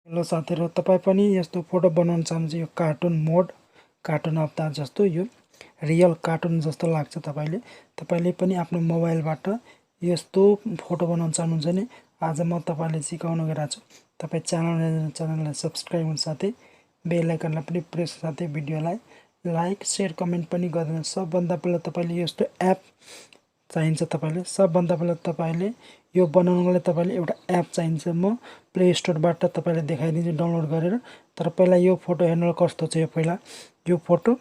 Hello साथीहरु, तपाई पनि यस्तो फोटो बनाउन चाहनुहुन्छ यो कार्टुन अवतार जस्तो यो रियल कार्टुन जस्तो लाग्छ तपाईले पनि आफ्नो मोबाइलबाट यस्तो फोटो बनाउन चाहनुहुन्छ भने आज म तपाईलाई सिकाउन गइरहेको छु। तपाई च्यानललाई सब्स्क्राइब गर्न साथै बेल आइकनलाई पनि प्रेस साथै भिडियोलाई लाइक शेयर कमेन्ट पनि गर्नु। सबभन्दा पहिला तपाईले यस्तो एप चाहिन्छ। तपाईले सबभन्दा पहिला तपाईले यो बनाउनको लागि तपाईले एउटा एप चाहिन्छ। म प्ले स्टोरबाट तपाईलाई देखाइदिन्छु डाउनलोड गरेर। तर पहिला यो फोटो हेर्नु कस्तो छ। यो पहिला यो फोटो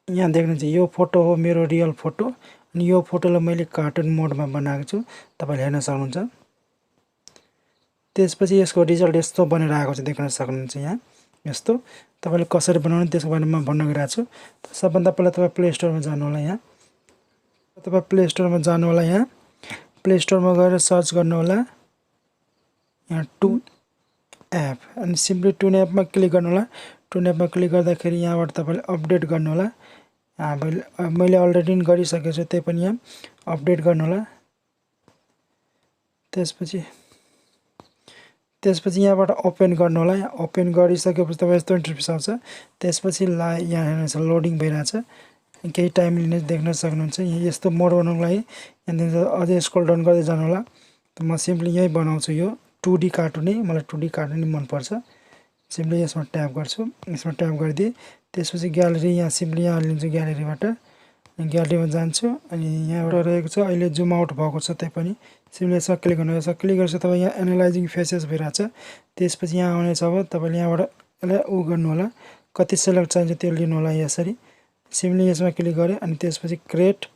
यहाँ देख्नुहुन्छ, यो फोटो हो मेरो रियल फोटो अनि यो फोटोलाई मैले कार्टुन मोडमा बनाएको छु, तपाईले हेर्न सक्नुहुन्छ। त्यसपछि यसको रिजल्ट यस्तो बनेर आएको छ, देख्न सक्नुहुन्छ। यहाँ यस्तो तपाईले कसरी बनाउने त्यसको बारेमा भन्न गइरहेको छु। सबभन्दा पहिला तपाई प्ले स्टोरमा जानु होला। यहाँ तपाई प्ले स्टोरमा जानु होला। यहाँ प्ले स्टोरमा गएर सर्च गर्नु होला यहाँ टुन एप अनि सिम्पली टुन एपमा क्लिक गर्नु होला। टुन एपमा क्लिक गर्दाखेरि यहाँबाट तपाईले अपडेट गर्नु होला। मैले अलरेडी गरिसकेको छु, त्यही पनि यहाँ अपडेट गर्नु होला। त्यसपछि यहाँबाट ओपन गर्नु होला। ओपन गरिसकेपछि तपाईँ यस्तो इन्टरफेस आउँछ। त्यसपछि यहाँ हेर्नुहोस् लोडिङ भइरहेछ, केही टाइम लिने देख्न सक्नुहुन्छ। यस्तो मोड बनाउनको लागि यहाँ अझै स्क्रोल डाउन गर्दै जानु होला। म सिम्पली यही बनाउँछु, यो 2D कार्टुनै, मलाई 2D कार्टुनै मन पर्छ। सिम्पली यसमा ट्याप गर्छु। यसमा ट्याप गरिदिए त्यसपछि ग्यालेरी यहाँ सिम्पली यहाँ लिन्छु। ग्यालेरीमा जान्छु अनि यहाँबाट रहेको छ अहिले जुम आउट भएको छ, त्यही पनि सिम्पली यसमा क्लिक गर्नु। यसमा क्लिक गरेपछि तपाईँ यहाँ एनालाइजिङ फेसेस भइरहेछ। त्यसपछि यहाँ आउनेछ। अब तपाईँले यहाँबाट यसलाई गर्नु होला, कति सेलेक्ट चाहिन्छ त्यो लिनु होला। यसरी सिम्पली यसमा क्लिक गरे अनि त्यसपछि क्रिएट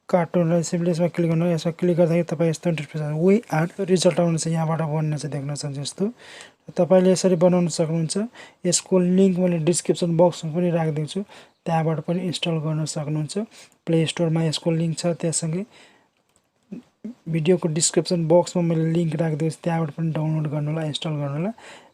कार्टुनलाई सिम्पली यसमा क्लिक गर्नु। यसमा क्लिक गर्दाखेरि तपाईँ यस्तो इन्टरफेस आउँछ। वी आर रिजल्ट आउनेछ, यहाँबाट बन्नेछ, देख्न सक्नुहुन्छ। यस्तो तपाईले यसरी बनाउन सक्नुहुन्छ। यसको लिङ्क मैले डिस्क्रिप्सन बक्समा पनि राखिदिएको छु, त्यहाँबाट पनि इन्स्टल गर्न सक्नुहुन्छ। प्ले स्टोरमा यसको लिङ्क छ, त्यससँगै भिडियोको डिस्क्रिप्सन बक्समा मैले लिङ्क राखिदिएको छु, त्यहाँबाट पनि डाउनलोड गर्नु होला, इन्स्टल गर्नु होला।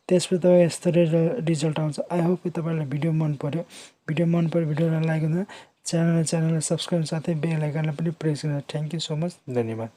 त्यसपछि तपाईँ यस्तरी रिजल्ट आउँछ। आई होप कि तपाईलाई भिडियो मन पर्यो। भिडियोलाई लाइक गर्नु, च्यानललाई सब्स्क्राइब साथै बेल आइकनलाई पनि प्रेस गर्नु। थ्याङ्क यू सो मच, धन्यवाद।